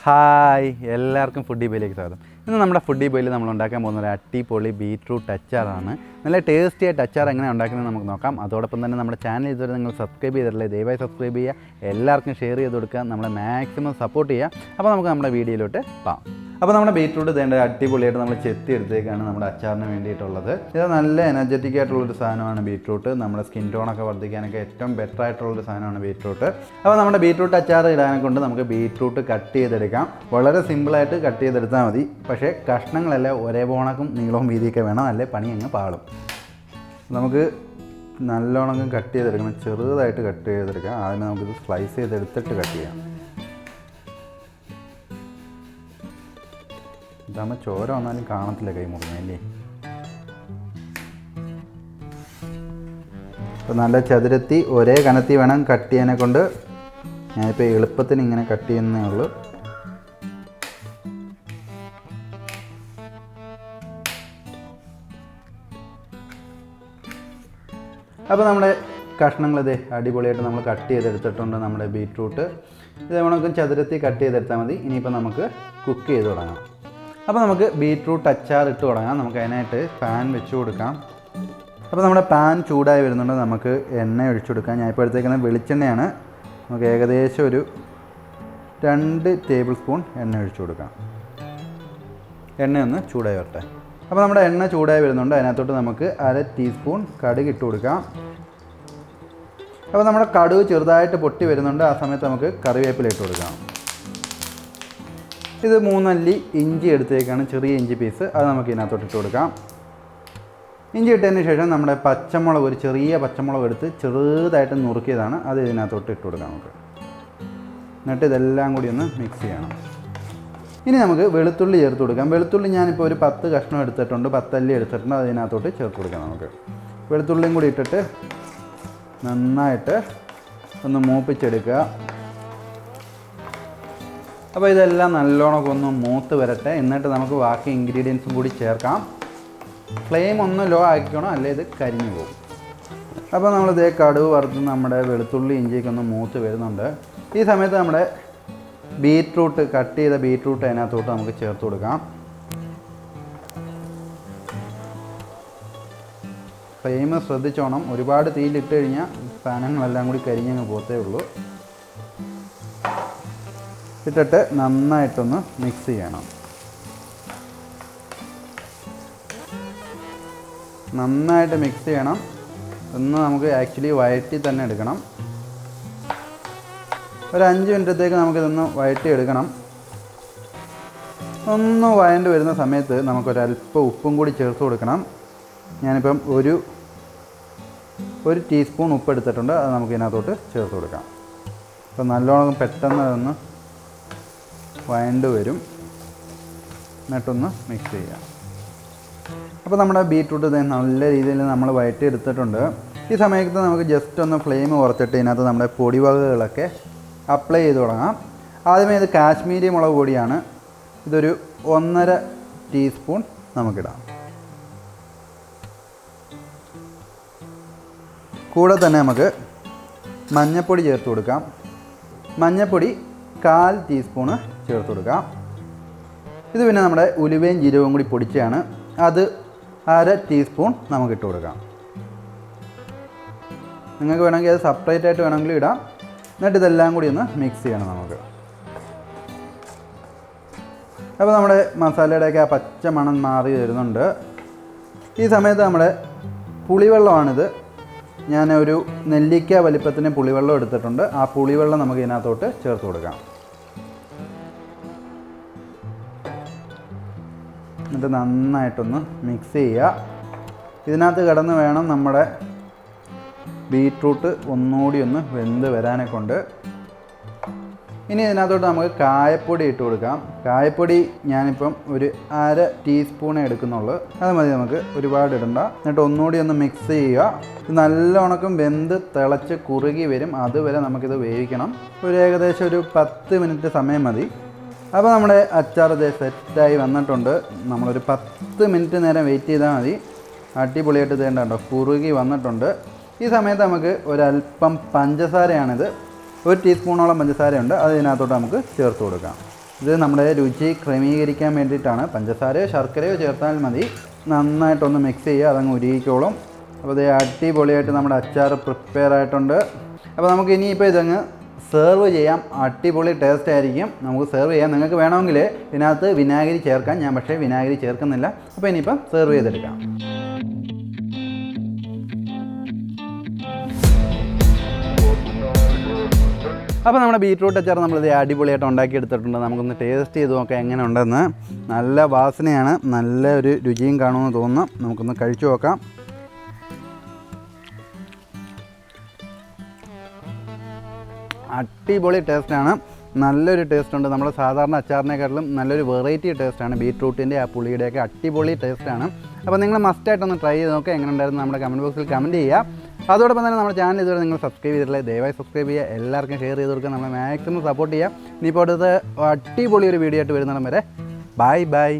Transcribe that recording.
Hi എല്ലാവർക്കും foodie ബോയിലേക്ക് സ്വാഗതം. ഇന്ന് നമ്മുടെ ഫുഡി ബോയിൽ നമ്മൾ ഉണ്ടാക്കാൻ പോകുന്ന ഒരു അടിപൊളി ബീറ്റ്റൂട്ട് അച്ചാറാണ്. നല്ല ടേസ്റ്റി ആയിട്ട് അച്ചാർ എങ്ങനെ ഉണ്ടാക്കുന്നത് നമുക്ക് നോക്കാം. അതോടൊപ്പം തന്നെ നമ്മുടെ ചാനൽ ഇതുവരെ നിങ്ങൾ സബ്സ്ക്രൈബ് ചെയ്തിട്ടില്ലേ, ദയവായി സബ്സ്ക്രൈബ് ചെയ്യുക, എല്ലാവർക്കും ഷെയർ ചെയ്ത് കൊടുക്കുക, നമ്മളെ മാക്സിമം സപ്പോർട്ട് ചെയ്യുക. അപ്പോൾ നമുക്ക് നമ്മുടെ വീഡിയോയിലോട്ട് പോകാം. അപ്പോൾ നമ്മുടെ ബീറ്റ്റൂട്ട് തേണ്ട അടിപൊളിയായിട്ട് നമ്മൾ ചെത്തി എടുത്തേക്കാണ് നമ്മുടെ അച്ചാറിന് വേണ്ടിയിട്ടുള്ളത്. ഇത് നല്ല എനർജറ്റിക് ആയിട്ടുള്ളൊരു സാധനമാണ് ബീറ്റ്റൂട്ട്. നമ്മുടെ സ്കിൻ ടോണൊക്കെ വർദ്ധിക്കാനൊക്കെ ഏറ്റവും ബെറ്റർ ആയിട്ടുള്ളൊരു സാധനമാണ് ബീറ്റ്റൂട്ട്. അപ്പോൾ നമ്മുടെ ബീറ്റ്റൂട്ട് അച്ചാർ ഇടാനെ കൊണ്ട് നമുക്ക് ബീറ്റ്റൂട്ട് കട്ട് ചെയ്തെടുക്കാം. വളരെ സിമ്പിളായിട്ട് കട്ട് ചെയ്തെടുത്താൽ മതി. പക്ഷേ കഷ്ണങ്ങളെല്ലാം ഒരേ പോണക്കും നീളവും വീതിയൊക്കെ വേണം, അല്ലേ പണി അങ്ങ് പാളും. നമുക്ക് നല്ലോണം കട്ട് ചെയ്തെടുക്കണം, ചെറുതായിട്ട് കട്ട് ചെയ്തെടുക്കാം. ആദ്യമേ നമുക്കിത് സ്ലൈസ് ചെയ്തെടുത്തിട്ട് കട്ട് ചെയ്യാം. ഇതാകുമ്പോൾ ചോര വന്നാലും കാണത്തില്ല കൈ മുറിഞ്ഞല്ലേ. അപ്പോൾ നല്ല ചതുരത്തി ഒരേ കനത്തി വേണം കട്ട് ചെയ്യാനെ കൊണ്ട്. ഞാനിപ്പോൾ എളുപ്പത്തിന് ഇങ്ങനെ കട്ട് ചെയ്യുന്നേ ഉള്ളൂ. അപ്പോൾ നമ്മുടെ കഷ്ണങ്ങളിത് അടിപൊളിയായിട്ട് നമ്മൾ കട്ട് ചെയ്തെടുത്തിട്ടുണ്ട്. നമ്മുടെ ബീറ്റ്റൂട്ട് ഇത് നമുക്ക് ചതുരത്തി കട്ട് ചെയ്തെടുത്താൽ മതി. ഇനിയിപ്പോൾ നമുക്ക് കുക്ക് ചെയ്ത് തുടങ്ങാം. അപ്പോൾ നമുക്ക് ബീറ്റ്റൂട്ട് അച്ചാർ ഇട്ട് തുടങ്ങാം. നമുക്ക് അതിനായിട്ട് പാൻ വെച്ച് കൊടുക്കാം. അപ്പോൾ നമ്മുടെ പാൻ ചൂടായി വരുന്നുണ്ട്. നമുക്ക് എണ്ണ ഒഴിച്ചു കൊടുക്കാം. ഞാൻ ഇപ്പോൾ എടുത്തേക്കുന്ന വെളിച്ചെണ്ണയാണ്. നമുക്ക് ഏകദേശം ഒരു 2 ടേബിൾ സ്പൂൺ എണ്ണ ഒഴിച്ചു കൊടുക്കാം. എണ്ണയൊന്ന് ചൂടായി വരട്ടെ. അപ്പോൾ നമ്മുടെ എണ്ണ ചൂടായി വരുന്നുണ്ട്. അതിനകത്തോട്ട് നമുക്ക് 1/2 ടീസ്പൂൺ കടുക് ഇട്ട് കൊടുക്കാം. അപ്പോൾ നമ്മുടെ കടുക് ചെറുതായിട്ട് പൊട്ടി വരുന്നുണ്ട്. ആ സമയത്ത് നമുക്ക് കറിവേപ്പില ഇട്ട് കൊടുക്കാം. ഇത് 3 അല്ലി ഇഞ്ചി എടുത്തേക്കാണ്, ചെറിയ ഇഞ്ചി പീസ്. അത് നമുക്ക് ഇതിനകത്തോട്ട് ഇട്ട് കൊടുക്കാം. ഇഞ്ചി ഇട്ടതിന് ശേഷം നമ്മുടെ പച്ചമുളക്, ഒരു ചെറിയ പച്ചമുളക് എടുത്ത് ചെറുതായിട്ട് നുറുക്കിയതാണ്, അത് ഇതിനകത്തോട്ട് ഇട്ട് കൊടുക്കാം നമുക്ക്. എന്നിട്ട് ഇതെല്ലാം കൂടി ഒന്ന് മിക്സ് ചെയ്യണം. ഇനി നമുക്ക് വെളുത്തുള്ളി ചേർത്ത് കൊടുക്കാം. വെളുത്തുള്ളി ഞാനിപ്പോൾ ഒരു 10 കഷ്ണം എടുത്തിട്ടുണ്ട്, 10 അല്ലി എടുത്തിട്ടുണ്ട്. അത് ഇതിനകത്തോട്ട് ചേർത്ത് കൊടുക്കാം നമുക്ക്. വെളുത്തുള്ളിയും കൂടി ഇട്ടിട്ട് നന്നായിട്ട് ഒന്ന് മൂപ്പിച്ചെടുക്കുക. അപ്പോൾ ഇതെല്ലാം നല്ലോണം ഒന്ന് മൂത്ത് വരട്ടെ. എന്നിട്ട് നമുക്ക് ബാക്കി ഇൻഗ്രീഡിയൻസും കൂടി ചേർക്കാം. ഫ്ലെയിം ഒന്ന് ലോ ആക്കിക്കണം, അല്ലേ ഇത് കരിഞ്ഞു പോകും. അപ്പോൾ നമ്മളിതേ കടുക് വറുത്ത് നമ്മുടെ വെളുത്തുള്ളി ഇഞ്ചിയൊക്കെ ഒന്ന് മൂത്ത് വരുന്നുണ്ട്. ഈ സമയത്ത് നമ്മുടെ ബീറ്റ്റൂട്ട്, കട്ട് ചെയ്ത ബീറ്റ്റൂട്ട് അതിനകത്തോട്ട് നമുക്ക് ചേർത്ത് കൊടുക്കാം. ഫ്ലെയിം ശ്രദ്ധിച്ചോണം, ഒരുപാട് തീയിലിട്ട് കഴിഞ്ഞാൽ സാധനങ്ങളെല്ലാം കൂടി കരിഞ്ഞങ്ങ് പോത്തേ ഉള്ളൂ. ഇട്ടിട്ട് നന്നായിട്ടൊന്ന് മിക്സ് ചെയ്യണം. നന്നായിട്ട് മിക്സ് ചെയ്യണം. ഒന്ന് നമുക്ക് ആക്ച്വലി വഴറ്റി തന്നെ എടുക്കണം. ഒരു 5 മിനിറ്റത്തേക്ക് നമുക്കിതൊന്ന് വഴറ്റി എടുക്കണം. ഒന്ന് വഴണ്ട് വരുന്ന സമയത്ത് നമുക്കൊരല്പം ഉപ്പും കൂടി ചേർത്ത് കൊടുക്കണം. ഞാനിപ്പം ഒരു ടീസ്പൂൺ ഉപ്പ് എടുത്തിട്ടുണ്ട്. അത് നമുക്ക് ഇതിനകത്തോട്ട് ചേർത്ത് കൊടുക്കാം. അപ്പം നല്ലോണം പെട്ടെന്ന് അതൊന്ന് വഴണ്ട് വരും. എന്നിട്ടൊന്ന് മിക്സ് ചെയ്യാം. അപ്പോൾ നമ്മുടെ ബീറ്റ്റൂട്ട് നല്ല രീതിയിൽ നമ്മൾ വഴറ്റി എടുത്തിട്ടുണ്ട്. ഈ സമയത്ത് നമുക്ക് ജസ്റ്റ് ഒന്ന് ഫ്ലെയിം കുറച്ചിട്ട് ഇതിനകത്ത് നമ്മുടെ പൊടിവകകളൊക്കെ അപ്ലൈ ചെയ്ത് തുടങ്ങാം. ആദ്യമേ ഇത് കാശ്മീരി മുളക് പൊടിയാണ്. ഇതൊരു 1.5 ടീസ്പൂൺ നമുക്കിടാം. കൂടെ തന്നെ നമുക്ക് മഞ്ഞൾപ്പൊടി ചേർത്ത് കൊടുക്കാം. മഞ്ഞൾപ്പൊടി 1/4 ടീസ്പൂണ് ചേർത്ത് കൊടുക്കാം. ഇത് പിന്നെ നമ്മുടെ ഉലുവയും ജീരകവും കൂടി പൊടിച്ചതാണ്. അത് 1/2 ടീസ്പൂൺ നമുക്കിട്ട് കൊടുക്കാം. നിങ്ങൾക്ക് വേണമെങ്കിൽ അത് സെപ്പറേറ്റ് ആയിട്ട് വേണമെങ്കിൽ ഇടാം. എന്നിട്ട് ഇതെല്ലാം കൂടി ഒന്ന് മിക്സ് ചെയ്യണം നമുക്ക്. അപ്പോൾ നമ്മുടെ മസാലയുടെയൊക്കെ ആ പച്ച മണം മാറി വരുന്നുണ്ട്. ഈ സമയത്ത് നമ്മുടെ പുളിവെള്ളമാണിത്. ഞാൻ ഒരു നെല്ലിക്ക വലിപ്പത്തിന് പുളിവെള്ളം എടുത്തിട്ടുണ്ട്. ആ പുളിവെള്ളം നമുക്ക് ഇതിനകത്തോട്ട് ചേർത്ത് കൊടുക്കാം. എന്നിട്ട് നന്നായിട്ടൊന്ന് മിക്സ് ചെയ്യുക. ഇതിനകത്ത് കിടന്ന് വേണം നമ്മുടെ ബീറ്റ്റൂട്ട് ഒന്നുകൂടി ഒന്ന് വെന്ത് വരാനെ കൊണ്ട്. ഇനി ഇതിനകത്തോട്ട് നമുക്ക് കായപ്പൊടി ഇട്ട് കൊടുക്കാം. കായപ്പൊടി ഞാനിപ്പം ഒരു 1/2 ടീസ്പൂണേ എടുക്കുന്നുള്ളൂ. അത് മതി, നമുക്ക് ഒരുപാട് ഇടണ്ട. എന്നിട്ട് ഒന്നുകൂടി ഒന്ന് മിക്സ് ചെയ്യുക. നല്ലോണം വെന്ത് തിളച്ച് കുറുകി വരും. അതുവരെ നമുക്കിത് വേവിക്കണം. ഏകദേശം ഒരു 10 മിനിറ്റ് സമയം മതി. അപ്പോൾ നമ്മുടെ അച്ചാർ ഇത് സെറ്റായി വന്നിട്ടുണ്ട്. നമ്മളൊരു 10 മിനിറ്റ് നേരം വെയിറ്റ് ചെയ്താൽ മതി. അടിപൊളിയായിട്ട് ഇതേണ്ടോ കുറുകി വന്നിട്ടുണ്ട്. ഈ സമയത്ത് നമുക്ക് ഒരല്പം പഞ്ചസാരയാണിത്, 1 ടീസ്പൂണോളം പഞ്ചസാരയുണ്ട്. അത് ഇതിനകത്തോട്ട് നമുക്ക് ചേർത്ത് കൊടുക്കാം. ഇത് നമ്മുടെ രുചി ക്രമീകരിക്കാൻ വേണ്ടിയിട്ടാണ്. പഞ്ചസാരയോ ശർക്കരയോ ചേർത്താൽ മതി. നന്നായിട്ടൊന്ന് മിക്സ് ചെയ്യുക, അതങ്ങ് ഉരുകിക്കോളും. അപ്പോൾ ഇത് അടിപൊളിയായിട്ട് നമ്മുടെ അച്ചാർ പ്രിപ്പയർ ആയിട്ടുണ്ട്. അപ്പോൾ നമുക്ക് ഇനിയിപ്പോൾ ഇതങ്ങ് സെർവ് ചെയ്യാം. അടിപൊളി ടേസ്റ്റ് ആയിരിക്കും. നമുക്ക് സെർവ് ചെയ്യാം. നിങ്ങൾക്ക് വേണമെങ്കിൽ ഇതിനകത്ത് വിനാഗിരി ചേർക്കാം. ഞാൻ പക്ഷേ വിനാഗിരി ചേർക്കുന്നില്ല. അപ്പോൾ ഇനിയിപ്പം സെർവ് ചെയ്തെടുക്കാം. അപ്പോൾ നമ്മുടെ ബീറ്റ്റൂട്ട് അച്ചാർ നമ്മളിത് അടിപൊളിയായിട്ട് ഉണ്ടാക്കിയെടുത്തിട്ടുണ്ട്. നമുക്കൊന്ന് ടേസ്റ്റ് ചെയ്ത് നോക്കാം എങ്ങനെ ഉണ്ടെന്ന്. നല്ല വാസനയാണ്, നല്ല ഒരു രുചിയും കാണുമെന്ന് തോന്നുന്നു. നമുക്കൊന്ന് കഴിച്ചു നോക്കാം. അടിപൊളി ടേസ്റ്റാണ്, നല്ലൊരു ടേസ്റ്റുണ്ട്. നമ്മുടെ സാധാരണ അച്ചാറിനെക്കാട്ടിലും നല്ലൊരു വെറൈറ്റി ടേസ്റ്റാണ്. ബീറ്റ്റൂട്ടിൻ്റെ ആ പുളിയുടെയൊക്കെ അടിപൊളി ടേസ്റ്റാണ്. അപ്പോൾ നിങ്ങൾ മസ്റ്റായിട്ടൊന്ന് ട്രൈ ചെയ്ത് നോക്കുക. എങ്ങനെ ഉണ്ടായിരുന്നു നമ്മുടെ കമൻറ്റ് ബോക്സിൽ കമൻറ്റ് ചെയ്യുക. അതോടൊപ്പം തന്നെ നമ്മുടെ ചാനൽ ഇതുവരെ നിങ്ങൾ സബ്സ്ക്രൈബ് ചെയ്തിട്ടില്ല, ദയവായി സബ്സ്ക്രൈബ് ചെയ്യുക. എല്ലാവർക്കും ഷെയർ ചെയ്ത് കൊടുക്കുക. നമ്മളെ മാക്സിമം സപ്പോർട്ട് ചെയ്യുക. ഇനിയിപ്പോൾ അടുത്ത അടിപൊളി ഒരു വീഡിയോ ആയിട്ട് വരുന്നിടം വരെ ബൈ ബൈ.